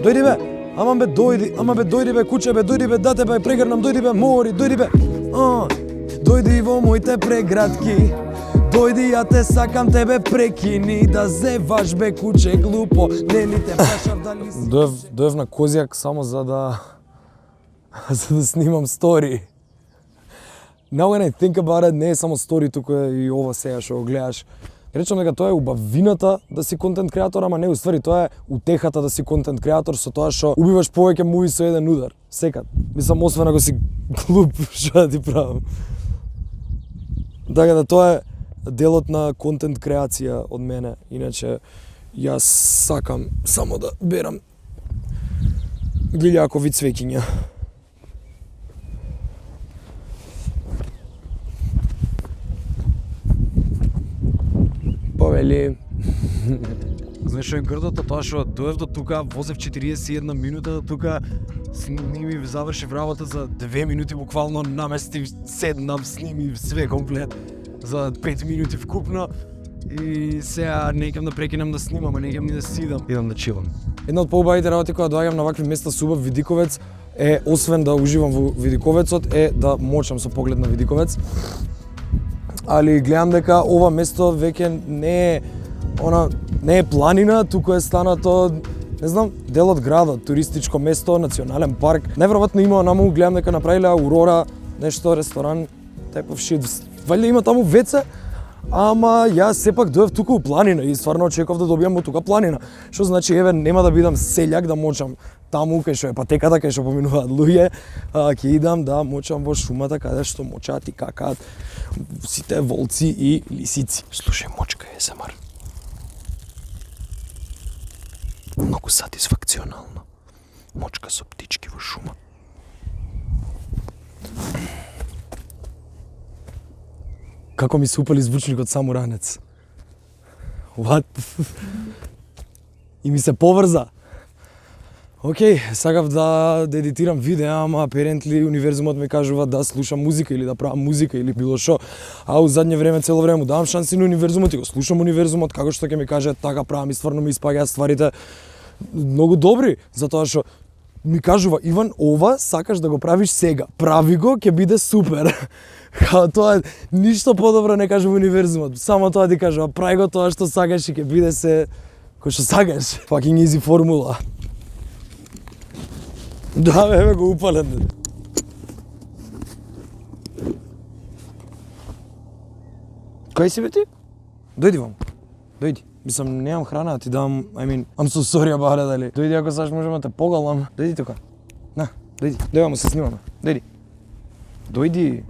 дојди бе, ама бе дојди бе куче бе, дојди бе да те бе прегрнам, дојди бе мори, дојди бе. Дојди во моите преградки, дојди ја те сакам тебе прекини, да зеваш бе куче глупо, не ни те прашав дали си. Дојав на Козјак само за да снимам стори. Now when I think about it, не е само стори, тука е и ова сега што го гледаш. Речам дека тоа е убавината да си контент креатор, ама не, уствари тоа е утехата да си контент креатор со тоа што убиваш повеќе муви со еден удар. Секад. Мислам, освен ако си глуп, што да ти правам. Така да тоа е делот на контент креација од мене. Иначе, јас сакам само да берам гилјакови цвеќиња. Повели. Знаеш што е грдото? Тоа што доев до тука, возев 41 минута до тука, сними, завршив работа за 2 минути, буквално наместив, седнам, сними све комплет за 5 минути вкупно и сега некам да прекинам да снимам, а некам ни да сидам. Идам да чилам. Една од поубавите работи кога доаѓам на вакви места со убав видиковец е, освен да уживам во видиковецот, е да мочам со поглед на видиковец. Али гледам дека ова место веќе не е планина, туку е станато, не знам, дел од градот, туристичко место, национален парк. Најверојатно има наму, гледам дека направиле Аурора, нешто ресторан, type of shit. Валјда има таму веце, ама јас сепак доев тука у планина и стварно очекував да добијам од тука планина. Што значи, еве, нема да бидам селјак да мочам таму кај што е патеката, кај што поминуваат луѓе, ќе идам да мочам во шумата каде што мочаат и какаат сите волци и лисици. Слушај, мочка е ASMR. Многу сатисфакционално. Мочка со птички во шума. Како ми се упали звучникот само ранец. What? И ми се поврза. Океј, сакав да едитирам видеа, ама apparently универзумот ми кажува да слушам музика или да правам музика или било што. А у задње време цело време му давам шанси на универзумот и го слушам универзумот, како што ќе ми каже така правам и стварно ми испаѓаат стварите многу добри, затоа што ми кажува Иван, ова сакаш да го правиш сега. Прави го, ќе биде супер. Као тоа ништо подобро не кажува универзумот. Само тоа ти кажува, прави го тоа што сакаш и ќе биде се кој што сакаш. Fucking easy формула. Да, бе, го упален. Кај си бе ти? Дојди вам. Дојди. Мислам, немам храна да ти дам, I'm so sorry about it, дали. Дојди ако саш можам да те погалам. Дојди тука. На, дојди. Дојдемо се снимаме. Дојди. Дојди.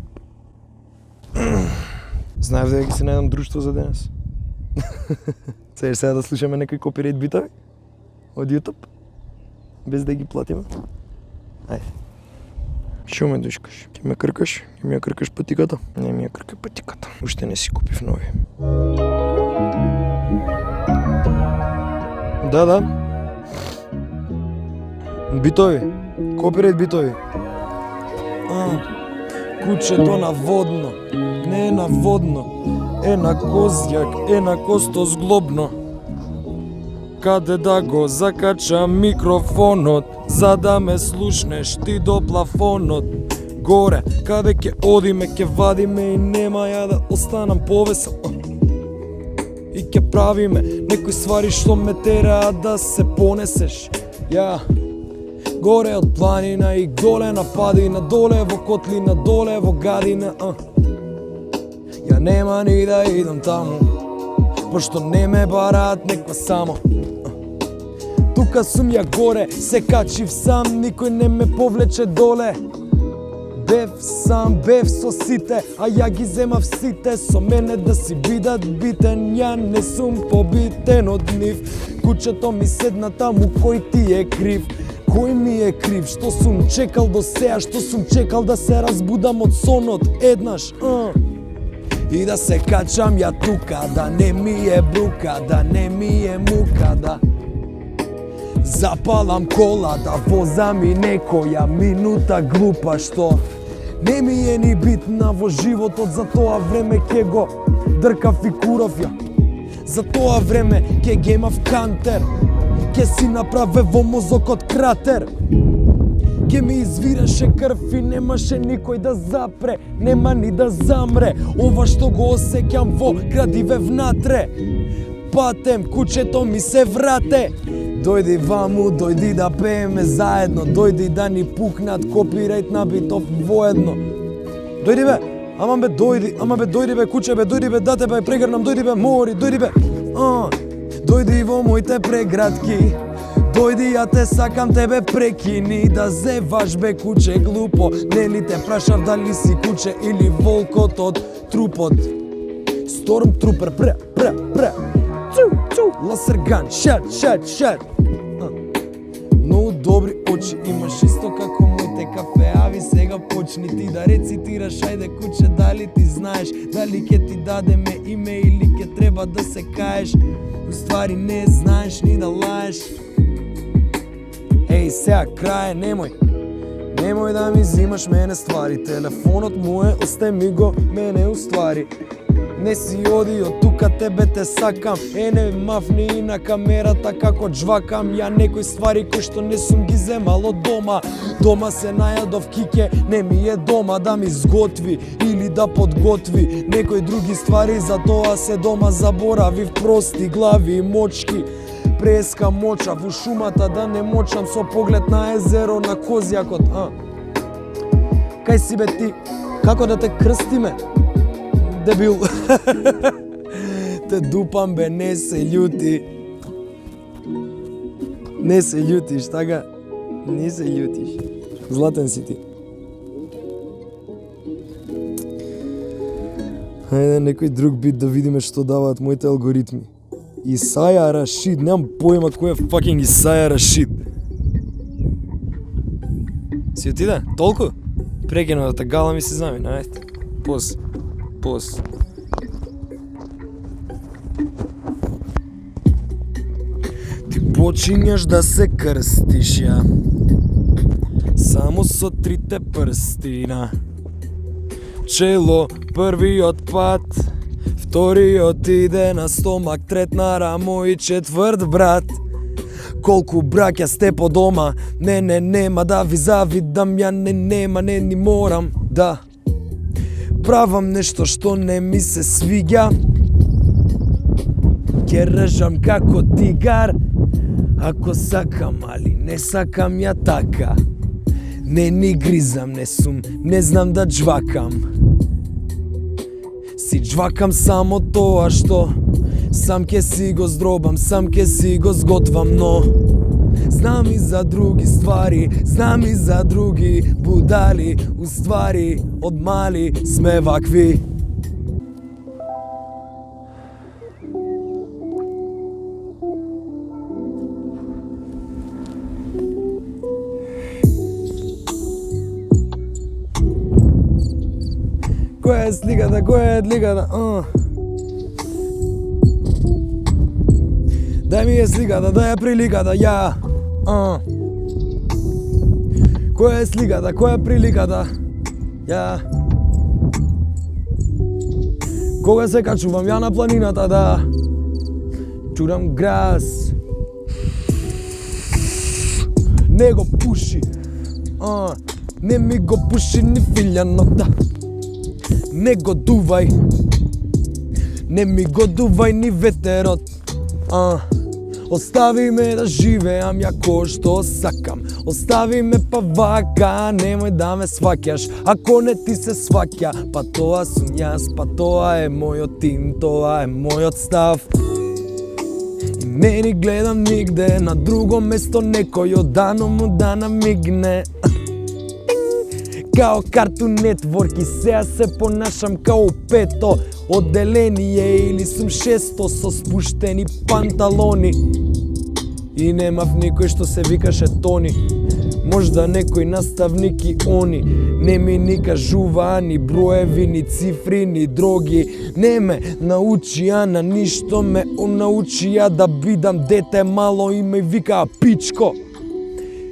Знаев дека ќе се најдам друштво за денес. Сееш сега да слушаме некои копирайт битови од YouTube, без да ги платиме. Ајде. Шо ме душкаш? Ќе ме кркаш? Ќе ми ја кркаш патиката? Не ми ја крка патиката. Уште не си купив нови. Да. Битови. Копирайт битови. Кучето на водно. Не е на водно. Е на Козјак, е на Костозглобно. Каде да го закачам микрофонот, за да ме слушнеш ти до плафонот. Горе, каде ќе одиме, ќе вадиме и нема ја да останам повесел. И ќе правиме некои ствари што ме тераат да се понесеш. Ја, горе од планина и доле на падина, доле во котлина, доле во гадина. Ја нема ни да идам таму, пошто не ме бараат неква само. Тука сум ја горе, се качив сам, никој не ме повлече доле. Бев сам, бев со сите, а ја ги земав сите. Со мене да си бидат битен, ја не сум побитен од нив. Кучето ми седна таму, кој ти е крив? Кој ми е крив? Што сум чекал до сеја, што сум чекал да се разбудам од сонот еднаш, И да се качам ја тука, да не ми е брука, да не ми е мука, да запалам кола, да возам и некоја минута глупа што не ми е ни битна во животот. За тоа време ке го дркав и куров ја, за тоа време ке гемав кантер. ке си направе во мозокот кратер. Ке ми извираше крв и немаше никој да запре, нема ни да замре. Ова што го осеќам во градиве внатре. Патем, кучето ми се врате. Дојди ваму, дојди да пееме заедно, дојди да ни пукнат копирајт на битов воедно. Дојди бе, ама бе дојди бе куче бе, дојди бе да те бе прегрнам, дојди бе мори, дојди бе. Дојди во моите преградки, дојди ја те сакам тебе прекини, да зеваш бе куче глупо, нели те прашав дали си куче или волкот од трупот. Stormtrooper, пре, ласерган, шат. Многу добри очи имаш, исто како моите кафеави. Сега почни ти да рецитираш, ајде куче, дали ти знаеш, дали ќе ти дадеме име или ќе треба да се каеш. Уствари не знаеш ни да лаеш. Еј, сега крај, немој да ми зимаш мене ствари. Телефонот мој остај ми го мене уствари. Не си оди од тука, тебе те сакам. Не мафни и на камерата како джвакам. Ја некои ствари кои што не сум ги земал од дома. Дома се најадов кике, не ми е дома да ми сготви или да подготви некои други ствари. За тоа се дома заборавив прости глави и мочки. Преска моча во шумата да не мочам со поглед на езеро на Козјакот. Кај си бе ти? Како да те крстиме? Дебил. Те дупам бе, не се љути. Не се љутиш, така? Не се љутиш. Златен си ти. Хајде некој друг бит да видиме што даваат моите алгоритми. Исаја Рашид, немам појма кој е fucking Исаја Рашид. Си отиде? Толку? Прекинува да те гала ми се замина, ајде. Пос. Ти почињаш да се крстиш ја, само со трите прстина. Чело првиот пат, вториот иде на стомак, трет на рамо и четврт брат. Колку браќа сте по дома, нема да ви завидам, ја нема, не ни морам да правам нешто што не ми се свиѓа. Ке ржам како тигар, ако сакам, али не сакам ја така. Не ни гризам, не знам да джвакам. Си джвакам само тоа што сам ке си го здробам, сам ке си го сготвам, но знам и за други ствари, знам и за други будали. Уствари, од мали сме вакви. Која е сликата? Дај ми е сликата, дај ја приликата, ја. Која е сликата, која е приликата? Ја. Кога се качувам ја на планината да чурам грас. Не го пуши. Не ми го пуши ни филјанота. Не го дувај. Не ми го дувај ни ветерот. Остави ме да живеам ја кој што сакам. Остави ме па вака, немој да ме сваќаш. Ако не ти се сваќа, па тоа сум јас, па тоа е мојот тим, тоа е мојот став. И не ни гледам нигде, на друго место некој одано му да намигне. Као Cartoon Network и сега се понашам као пето одделение или сум шесто со спуштени панталони. И немав никој што се викаше Тони, можда некој наставник и они. Не ми ни кажуваа ни броеви, ни цифри, ни дроги. Не ме научија на ништо, ме научија да бидам дете мало и ме викаа пичко.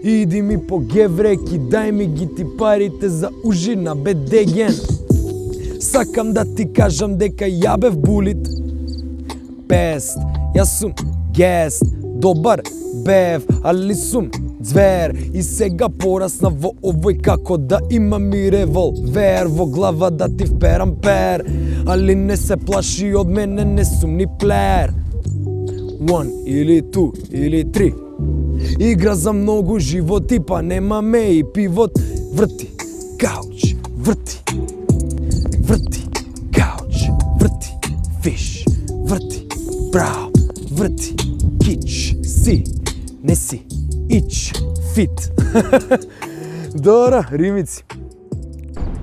Иди ми по гевреки, дај ми ги ти парите за ужина, бе деген. Сакам да ти кажам дека ја бев булит. Пест, јас сум гест, добар бев, али сум звер и сега порасна во овој како да имам и револвер во глава да ти вперам пер, али не се плаши од мене, не сум ни плеер. 1 или 2 или 3 игра за многу животи, па немаме и пивот. Врти, кауч, врти, врти, кауч, врти, фиш, врти, браво, врти, кич, си, не си, ич, фит. Добро, римици.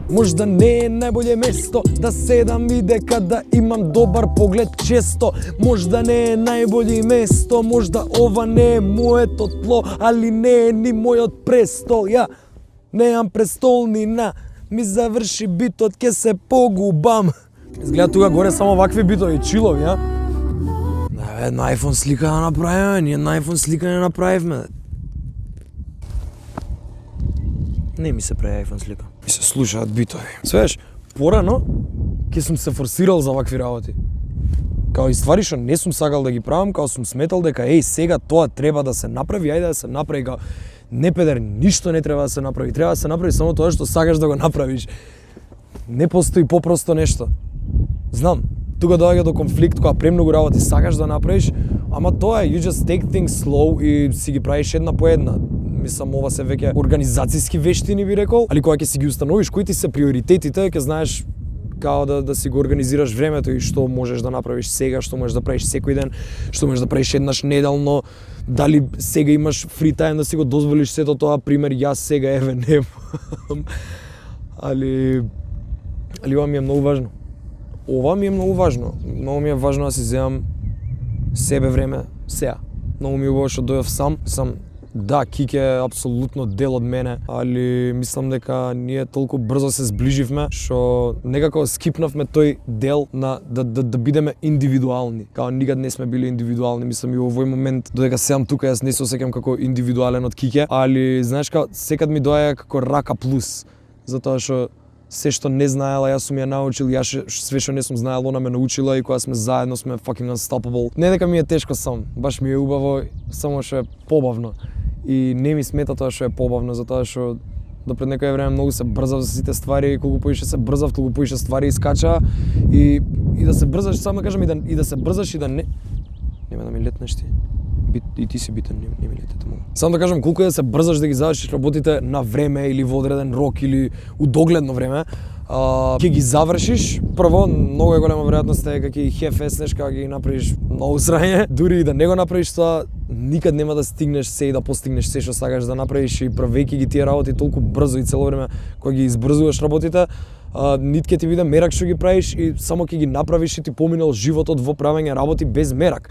Можда не е најболje место да седам и дека да имам добар поглед често. Можда не е најболje место, можда ова не е моето тло, али не е ни мојот престол. Ја неам престолнина, ми заврши битот, ке се погубам. Изгледа тука горе само вакви битови, чилови, ја? На iPhone слика да направиме, ние на iPhone слика не направивме. Не ми се прави iPhone слика. Ми се слушаат битови. Свеш, порано ќе сум се форсирал за вакви работи. Као и ствари што не сум сакал да ги правам, као сум сметал дека сега тоа треба да се направи, ајде да се направи, као не педер, ништо не треба да се направи. Треба да се направи само тоа што сакаш да го направиш. Не постои попросто нешто. Знам, тука доаѓа до конфликт кога премногу работи сакаш да направиш, ама тоа е, you just take things slow и си ги правиш една по една. Мислам, ова се веќе организацијски вештини би рекол, али кога ќе си ги установиш кои ти се приоритетите, ќе знаеш као да си го организираш времето и што можеш да направиш сега, што можеш да правиш секој ден, што можеш да правиш еднаш неделно, дали сега имаш фри тајм да си го дозволиш сето тоа, пример, јас сега еве немам. Али ова ми е многу важно. Ова ми е многу важно. Многу ми е важно да си земам себе време сега. Многу ми е убаво што дојдов сам. Да, Кике е апсолутно дел од мене, али мислам дека ние толку брзо се сближивме, што некако скипнавме тој дел на да бидеме индивидуални. Као никад не сме били индивидуални, мислам и во овој момент додека седам тука јас не се осеќам како индивидуален од Кике, али знаеш као секад ми доаѓа како рака плюс, затоа што се што не знаела, јас сум ја научил, јас све што не сум знаел, она ме научила и кога сме заедно сме fucking unstoppable. Не дека ми е тешко сам, баш ми е убаво, само што е побавно. И не ми смета тоа што е побавно, затоа што допред некој време многу се брзав за сите ствари, колку поише се брзав, толку поише ствари искача и да се брзаш, само кажам и да се брзаш и да не... Нема да ми летнеш ти. И ти си битен, не ми летете многу. Само да кажам, колку е да се брзаш да ги завршиш работите на време или во одреден рок или у догледно време, ќе ги завршиш, прво, многу е голема веројатност дека ќе ги хефеснеш, кога ќе ги направиш многу срање, дури и да не го направиш тоа, никад нема да стигнеш се и да постигнеш се што сакаш да направиш и правејќи ги тие работи толку брзо и цело време кога ги избрзуваш работите, нит ќе ти биде мерак што ги правиш и само ќе ги направиш и ти поминал животот во правење работи без мерак.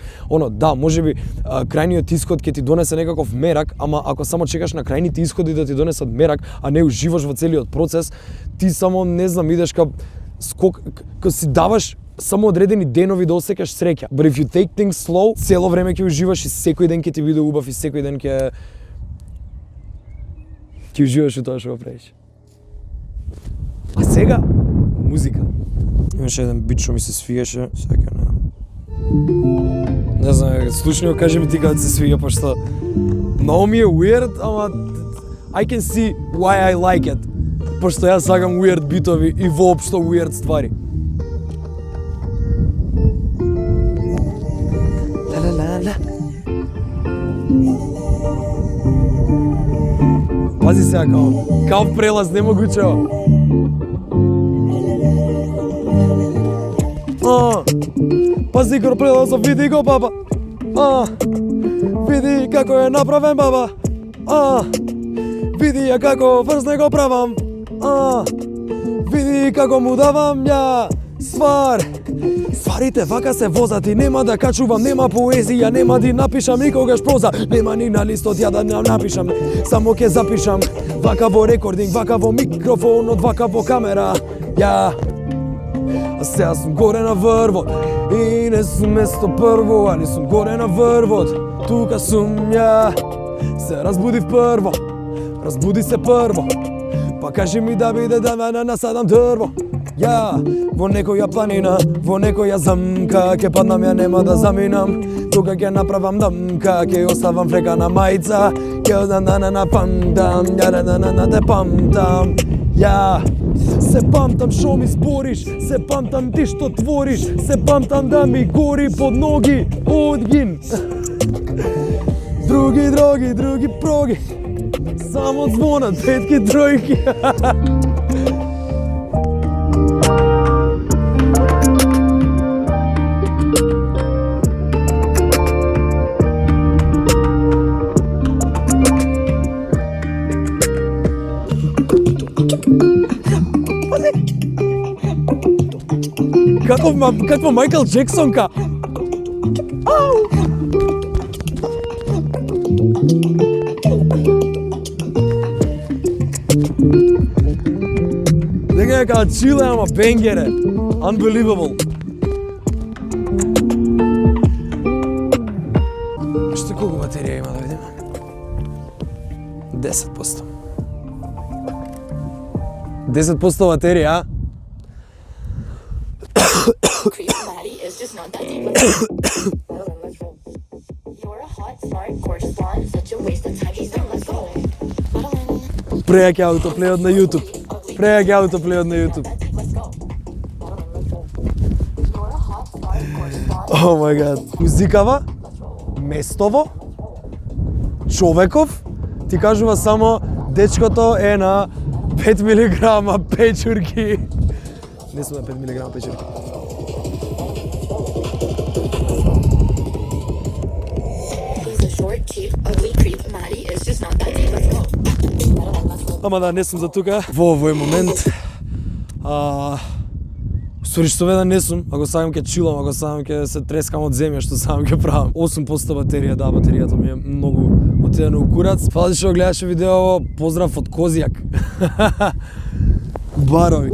Да, можеби крајниот исход ќе ти донесе некаков мерак, ама ако само чекаш на крајните исходи да ти донесат мерак, а не уживаш во целиот процес, ти само не знам идеш ка си даваш само одредени денови да осеќаш среќа. But if you take things slow, цело време ќе уживаш и секој ден ќе ти биде убав и секој ден ќе уживаш во тоа што го правиш. А сега, музика. Имаше еден бит што ми се свиеше, сега не знам, слушни го кажи ми ти кога се свига, пошто многу ми е weird, ама I can see why I like it. Пошто јас сакам weird битови и воопшто weird ствари. Ла-ла-ла-ла. Пази сега, као прелаз немогучево. Пази го прелазов, види го, баба. Види како е направен, баба. Види ја како врзне го правам. Види како му давам ја свар. Сварите вака се возат и нема да качувам, нема поезија, нема да напишам никогаш проза, нема ни на листот ја да напишам, само ќе запишам. Вака во рекординг, вака во микрофонот, вака во камера. Ја а сега сум горе на врвот и не сум место прво, али сум горе на врвот. Тука сум ја, се разбудив прво, разбуди се прво, па кажи ми да биде да ме насадам дрво. Ја, во некоја планина, во некоја замка, ке паднам, ја нема да заминам. Тука ќе направам дамка, ке оставам флека на мајца, ке одам на памтам, ја на те памтам. Ја, се памтам шо ми збориш, се памтам ти што твориш, се памтам да ми гори под ноги одгин. Други дроги, други проги, само звонат петки тројки. Каква Майкл Джексонка? Ау! Дека како чиле, ама бенгере. Unbelievable. Што колку батерија има да видиме? 10%. 10% батерија, Creep Maddie is just not that deep. You're a hot, smart, gorgeous blonde. Such a waste of time. He's not. Let's go. Прејаки аутоплејот на YouTube. Прејаки аутоплејот на YouTube. Let's go. You're a hot, smart, gorgeous blonde. Oh my god. Музикава, местово, човеков, ти кажува само дечкото е на 5 милиграма печурки. Не сум на 5 милиграма печурки. He's a short, cheap, ugly creep. Maddie is just not that deep. Let's go. Ама да, не сум за тука. Во овој момент, Сори што веда не сум, ако сакам ќе чилам, ако сакам ќе се трескам од земја, што сакам ќе правам. 8% батерија, да, батеријата ми е многу отидена у курац. Фала што гледаше видео, поздрав од Козјак. Барови.